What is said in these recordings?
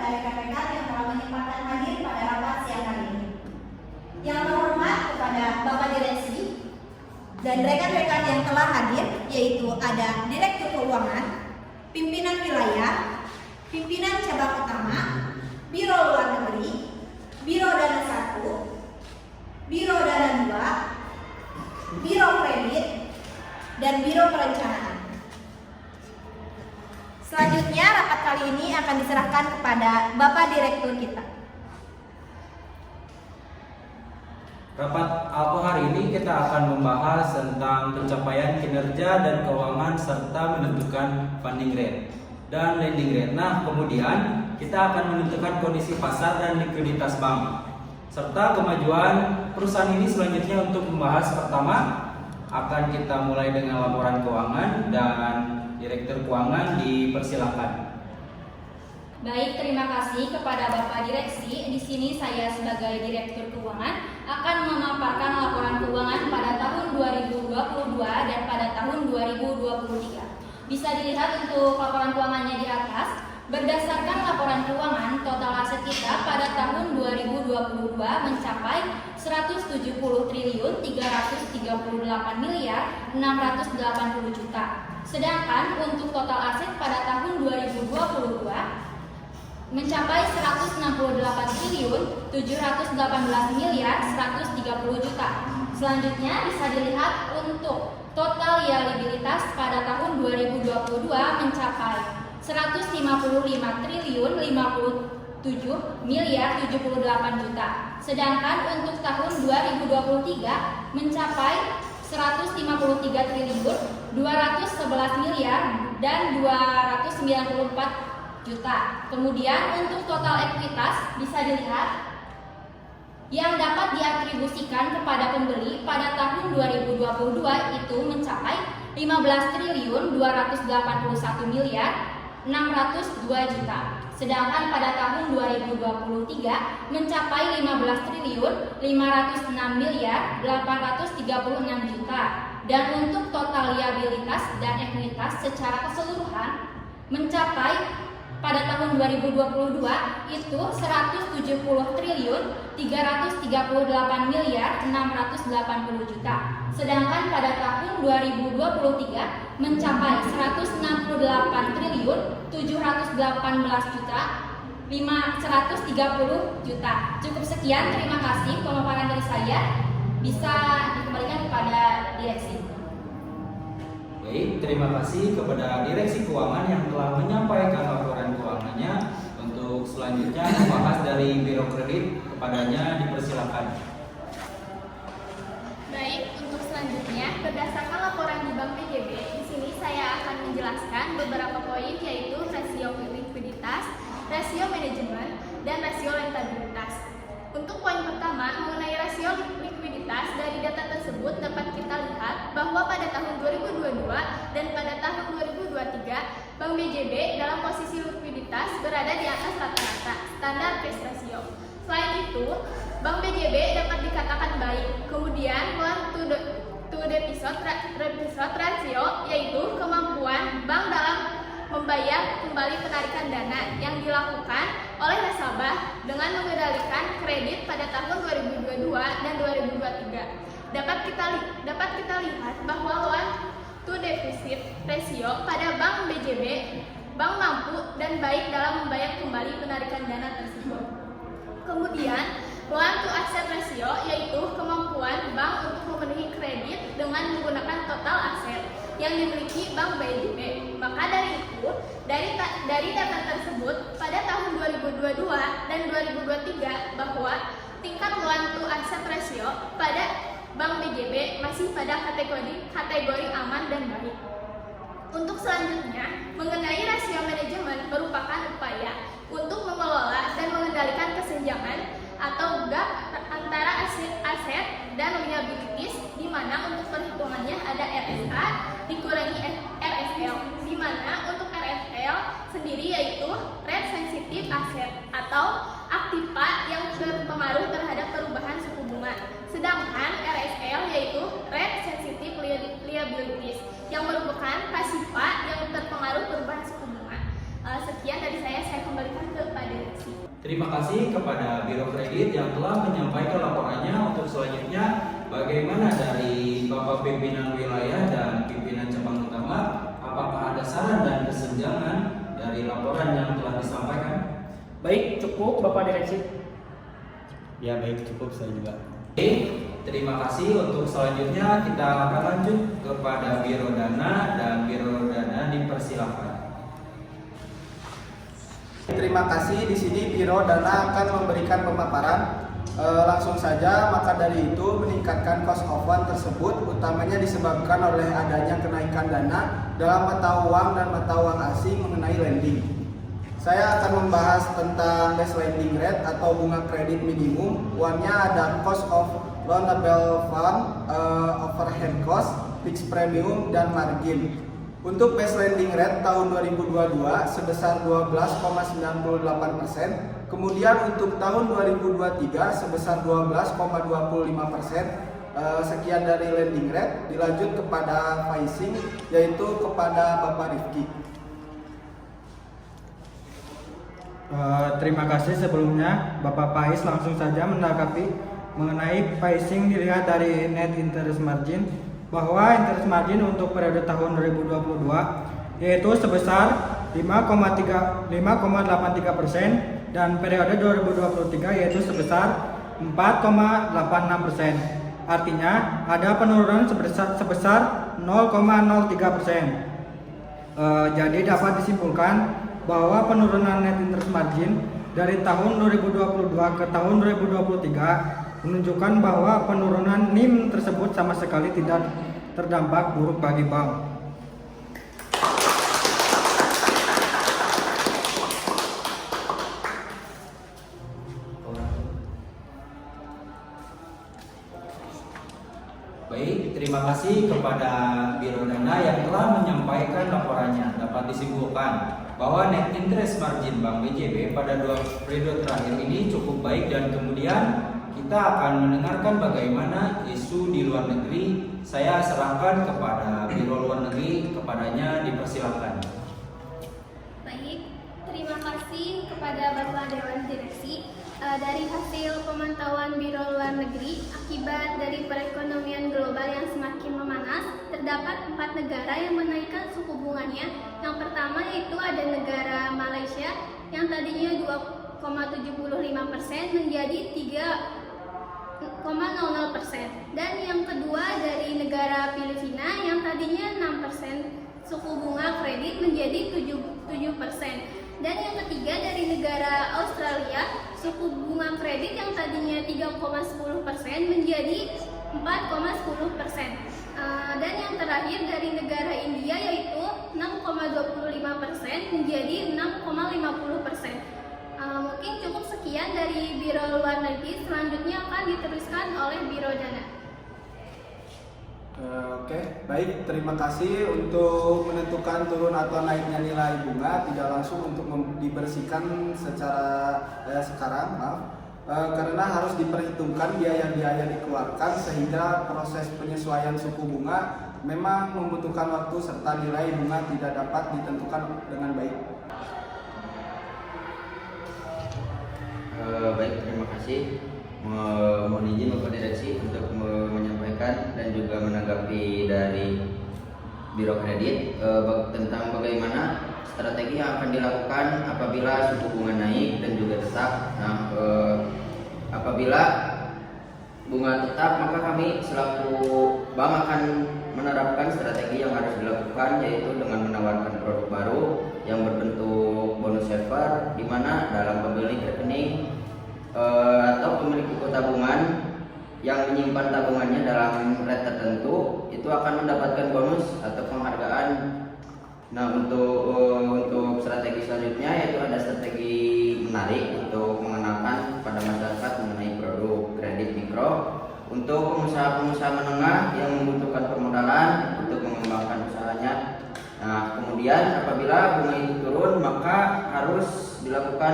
rekan-rekan yang telah menyempatkan hadir pada rapat siang hari ini. Yang terhormat kepada Bapak Direksi dan rekan-rekan yang telah hadir, yaitu ada Direktur Keuangan, Pimpinan Wilayah, Pimpinan Cabang Utama, Biro Luar Negeri, Biro Dana 1, Biro Dana 2, Biro Kredit, dan Biro Perencanaan. Selanjutnya, rapat kali ini akan diserahkan kepada Bapak Direktur kita. Rapat APO hari ini kita akan membahas tentang pencapaian kinerja dan keuangan serta menentukan funding rate dan lending rate. Nah, kemudian kita akan menentukan kondisi pasar dan likuiditas bank serta kemajuan perusahaan ini. Selanjutnya untuk membahas pertama akan kita mulai dengan laporan keuangan dan Direktur Keuangan dipersilakan. Baik, terima kasih kepada Bapak Direksi. Di sini saya sebagai Direktur Keuangan akan memaparkan laporan keuangan pada tahun 2022 dan pada tahun 2023. Bisa dilihat untuk laporan keuangannya di atas. Berdasarkan laporan keuangan, total aset kita pada tahun 2022 mencapai 170 triliun 338 miliar 680 juta. Sedangkan untuk total aset pada tahun 2022 mencapai 168 triliun 718 miliar 130 juta. Selanjutnya bisa dilihat untuk total liabilitas pada tahun 2022 mencapai 155 triliun 57 miliar 78 juta. Sedangkan untuk tahun 2023 mencapai 153 triliun 211 miliar dan 294 juta. Kemudian untuk total ekuitas bisa dilihat yang dapat diatribusikan kepada pembeli pada tahun 2022 itu mencapai 15 triliun 281 miliar 602 juta. Sedangkan pada tahun 2023 mencapai 15 triliun 506 miliar 836 juta. Dan untuk total liabilitas dan ekuitas secara keseluruhan mencapai pada tahun 2022 itu 170 triliun 338 miliar 680 juta. Sedangkan pada tahun 2023 mencapai 168 triliun 718 juta 530 juta. Cukup sekian, terima kasih pemaparan dari saya. Bisa dikembalikan kepada direksi. Baik, terima kasih kepada Direksi Keuangan yang telah menyampaikan laporan keuangannya. Untuk selanjutnya membahas dari Biro Kredit, kepadanya dipersilakan. Baik, untuk selanjutnya berdasarkan laporan di Bank BJB, di sini saya akan menjelaskan beberapa poin, yaitu rasio likuiditas, rasio manajemen, dan rasio rentabilitas. Untuk poin pertama mengenai rasio likuiditas, dari data tersebut dapat kita lihat bahwa pada tahun 2022 dan pada tahun 2023 Bank BJB dalam posisi likuiditas berada di atas rata-rata standar cash ratio. Selain itu, Bank BJB dapat dikatakan baik. Kemudian loan to deposit ratio, yaitu kemampuan bank dalam membayar kembali penarikan dana yang dilakukan oleh nasabah dengan mengendalikan kredit pada tahun 2022 dan 2023. Dapat kita lihat bahwa loan to deposit ratio pada Bank BJB, bank mampu dan baik dalam membayar kembali penarikan dana tersebut. Kemudian loan to asset ratio, yaitu kemampuan bank untuk memenuhi kredit dengan menggunakan total aset yang dimiliki Bank BJB. Maka dari itu, dari data tersebut pada tahun 2022 dan 2023 bahwa tingkat loan to asset ratio pada Bank BJB masih pada kategori aman dan baik. Untuk selanjutnya, mengenai rasio manajemen merupakan upaya untuk mengelola dan mengendalikan kesenjangan atau gap antara aset dan liabilities, di mana untuk perhitungannya ada RSA dikurangi RSL, di mana untuk RSL sendiri yaitu rate sensitive asset atau aktiva yang berpengaruh terhadap perubahan suku bunga. Sedangkan RSL yaitu rate sensitive liabilities yang merupakan pasifa yang terpengaruh perubahan suku bunga. Sekian dari saya kembalikan kepada Terima kasih kepada Biro Kredit yang telah menyampaikan laporannya. Untuk selanjutnya, bagaimana dari Bapak Pimpinan Wilayah dan Pimpinan Cabang Utama? Apakah ada saran dan kesenjangan dari laporan yang telah disampaikan? Baik, cukup Bapak Direksi. Ya baik, cukup saya juga. Oke, terima kasih. Untuk selanjutnya kita akan lanjut kepada Biro Dana, dan Biro Dana dipersilakan. Terima kasih. Di sini Biro Dana akan memberikan pemaparan. Langsung saja, maka dari itu meningkatkan cost of fund tersebut utamanya disebabkan oleh adanya kenaikan dana dalam mata uang dan mata uang asing mengenai lending. Saya akan membahas tentang base lending rate atau bunga kredit minimum. Uangnya ada cost of loanable fund, overhead cost, fixed premium, dan margin. Untuk base lending rate tahun 2022 sebesar 12,98%, kemudian untuk tahun 2023 sebesar 12,25%. Sekian dari lending rate. Dilanjut kepada pricing, yaitu kepada Bapak Rifki. Terima kasih sebelumnya. Bapak Pais langsung saja menanggapi mengenai pricing. Dilihat dari net interest margin, bahwa interest margin untuk periode tahun 2022 yaitu sebesar 5,83% dan periode 2023 yaitu sebesar 4,86%. Artinya ada penurunan sebesar 0,03%. Jadi dapat disimpulkan bahwa penurunan net interest margin dari tahun 2022 ke tahun 2023 menunjukkan bahwa penurunan NIM tersebut sama sekali tidak terdampak buruk bagi bank. Baik, terima kasih kepada Biro Dana yang telah menyampaikan laporannya. Dapat disimpulkan bahwa net interest margin Bank BJB pada 2 periode terakhir ini cukup baik, dan kemudian kita akan mendengarkan bagaimana isu di luar negeri. Saya serahkan kepada Biro Luar Negeri, kepadanya dipersilakan. Baik, terima kasih kepada Bapak Dewan Direksi. Dari hasil pemantauan Biro Luar Negeri, akibat dari perekonomian global yang semakin memanas, terdapat 4 negara yang menaikkan suku bunganya. Yang pertama yaitu ada negara Malaysia yang tadinya 2,75% menjadi 3,00%, dan yang kedua dari negara Filipina yang tadinya 6% suku bunga kredit menjadi 7%, dan yang ketiga dari negara Australia suku bunga kredit yang tadinya 3,10% menjadi 4,10%, dan yang terakhir dari negara India yaitu 6,25% menjadi 6,50%. Mungkin cukup sekian dari Biro Luar Negeri. Selanjutnya akan diteruskan oleh Biro Dana. Oke, baik. Terima kasih. Untuk menentukan turun atau naiknya nilai bunga tidak langsung untuk dibersihkan secara sekarang, karena harus diperhitungkan biaya-biaya dikeluarkan, sehingga proses penyesuaian suku bunga memang membutuhkan waktu serta nilai bunga tidak dapat ditentukan dengan baik. Baik, terima kasih. Mohon izin Bapak Direksi untuk menyampaikan dan juga menanggapi dari Biro Kredit tentang bagaimana strategi yang akan dilakukan apabila suku bunga naik dan juga tetap. Apabila bunga tetap, maka kami selaku bank akan menerapkan strategi yang harus dilakukan, yaitu dengan menawarkan produk baru yang berbentuk bonus saver, di mana dalam pemilik rekening atau pemilik buku tabungan yang menyimpan tabungannya dalam rate tertentu itu akan mendapatkan bonus atau penghargaan. Nah, untuk strategi selanjutnya yaitu ada strategi menarik untuk mengenalkan pada masyarakat mengenai produk kredit mikro untuk pengusaha-pengusaha menengah yang membutuhkan permodalan untuk mengembangkan usahanya. Nah, kemudian apabila bunga itu turun, maka harus dilakukan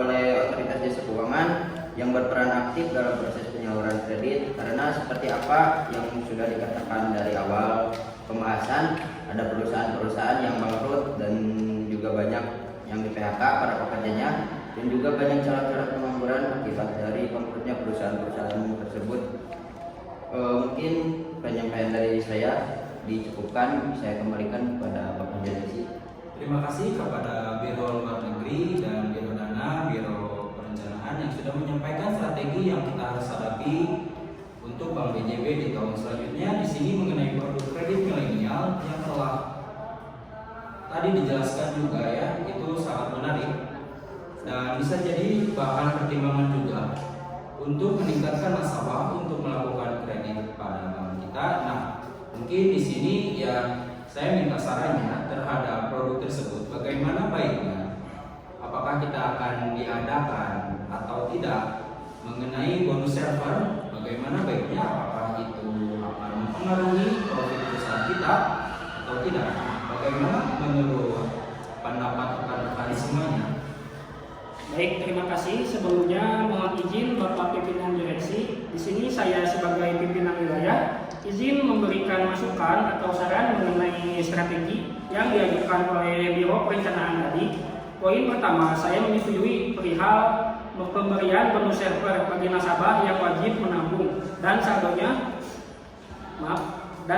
oleh otoritas jasa keuangan yang berperan aktif dalam proses penyaluran kredit, karena seperti apa yang sudah dikatakan dari awal pembahasan, ada perusahaan-perusahaan yang bangkrut dan juga banyak yang di PHK para pekerjanya. dan juga banyak cara-cara pengangguran akibat dari bangkrutnya perusahaan-perusahaan tersebut. Mungkin penyampaian dari saya dicukupkan, saya kembalikan kepada Bapak Direksi. Terima kasih kepada Biro Luar Negeri dan Biro Dana, Biro Perencanaan yang sudah menyampaikan strategi yang kita harus hadapi untuk Bank BJB di tahun selanjutnya. Di sini mengenai produk kredit milenial yang telah tadi dijelaskan juga ya, itu sangat menarik dan bisa jadi bahan pertimbangan juga untuk meningkatkan nasabah untuk melakukan kredit pada bank kita. Nah, mungkin di sini ya saya minta sarannya terhadap produk tersebut, bagaimana baiknya, apakah kita akan diadakan atau tidak, mengenai bonus server, bagaimana baiknya, apakah itu akan mempengaruhi profit perusahaan kita atau tidak, bagaimana menurut pendapat rekan-rekan semuanya? Baik, terima kasih. Sebelumnya mohon izin Bapak Pimpinan Direksi, di sini saya sebagai pimpinan wilayah izin memberikan masukan atau saran mengenai strategi yang diajukan oleh Biro Perencanaan tadi. Poin pertama, saya menyetujui perihal pemberian bonus server bagi nasabah yang wajib menabung dan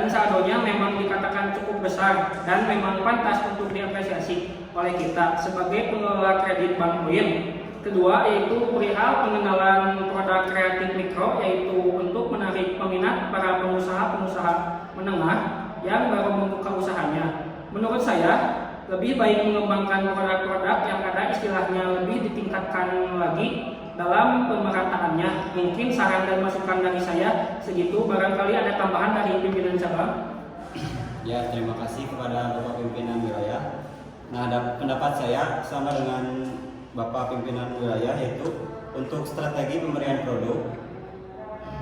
saldonya memang dikatakan cukup besar dan memang pantas untuk diapresiasi oleh kita sebagai pengelola kredit bank poin. Kedua yaitu perihal pengenalan produk kreatif mikro, yaitu untuk menarik peminat para pengusaha-pengusaha menengah yang baru membuka usahanya. Menurut saya lebih baik mengembangkan produk-produk yang ada istilahnya lebih ditingkatkan lagi dalam pemerataannya. Mungkin saran dan masukan dari saya segitu, barangkali ada tambahan dari pimpinan cabang. Ya, terima kasih kepada Bapak Pimpinan Wilayah. Nah, pendapat saya sama dengan Bapak Pimpinan Wilayah, yaitu untuk strategi pemberian produk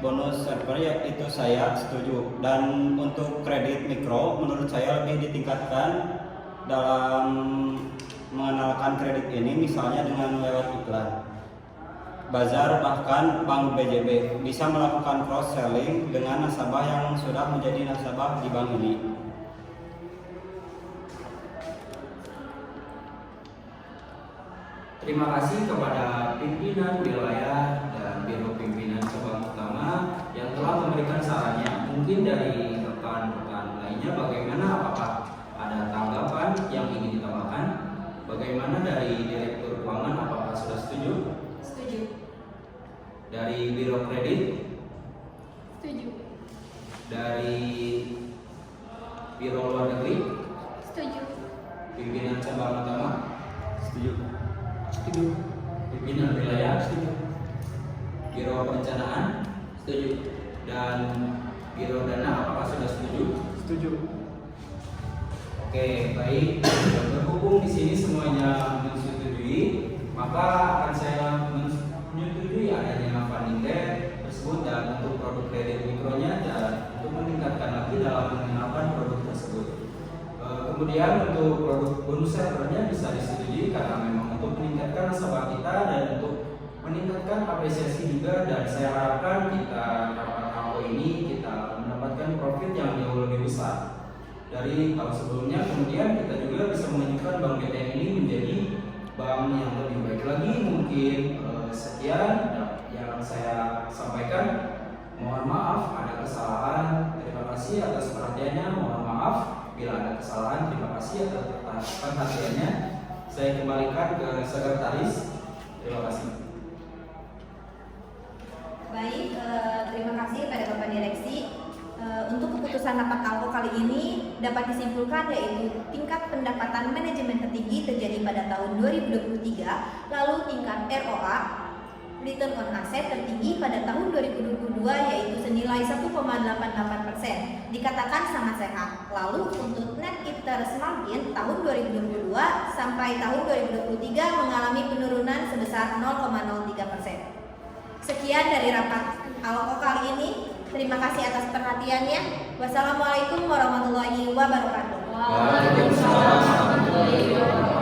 bonus server ya itu saya setuju, dan untuk kredit mikro menurut saya lebih ditingkatkan dalam mengenalkan kredit ini, misalnya dengan lewat iklan, bazar, bahkan Bank BJB bisa melakukan cross selling dengan nasabah yang sudah menjadi nasabah di bank ini. Terima kasih kepada pimpinan wilayah dan Biro Pimpinan Cabang Utama yang telah memberikan sarannya. Mungkin dari rekan-rekan lainnya bagaimana, apakah ada tanggapan yang ingin ditambahkan? Bagaimana dari Direktur Keuangan, apakah sudah setuju? Setuju. Dari Biro Kredit? Setuju. Dari Biro Luar Negeri? Setuju. Pimpinan Cabang Utama? Setuju. Setuju. Pimpinan wilayah? Setuju. Biro Perencanaan? Setuju. Dan Biro Dana apakah sudah setuju? Setuju. Oke, baik. Berhubung di sini semuanya menyetujui, maka akan saya menyetujui adanya funding rate tersebut dan untuk produk kredit mikronya dan untuk meningkatkan lagi dalam mengenalkan produk tersebut. Kemudian untuk produk bonus servernya bisa disetujui karena memang untuk meningkatkan nasabah kita dan untuk meningkatkan apresiasi juga, dan saya harapkan kita dapat tahun ini kita mendapatkan profit yang jauh lebih besar dari tahun sebelumnya. Kemudian kita juga bisa menunjukkan Bank BTN ini menjadi bank yang lebih baik lagi. Mungkin sekian yang saya sampaikan. Mohon maaf ada kesalahan. Terima kasih atas perhatiannya. Mohon maaf bila ada kesalahan. Terima kasih atas perhatiannya. Saya kembalikan ke sekretaris. Terima kasih. Baik, terima kasih kepada Bapak Direksi. Untuk keputusan rapat ALKO kali ini dapat disimpulkan yaitu tingkat pendapatan manajemen tertinggi terjadi pada tahun 2023, lalu tingkat ROA return on asset tertinggi pada tahun 2022 yaitu senilai 1,88%, dikatakan sangat sehat. Lalu untuk net interest margin tahun 2022 sampai tahun 2023 mengalami penurunan sebesar 0,03%. Sekian dari rapat ALKO kali ini. Terima kasih atas perhatiannya. Wassalamualaikum warahmatullahi wabarakatuh. Waalaikumsalam warahmatullahi wabarakatuh.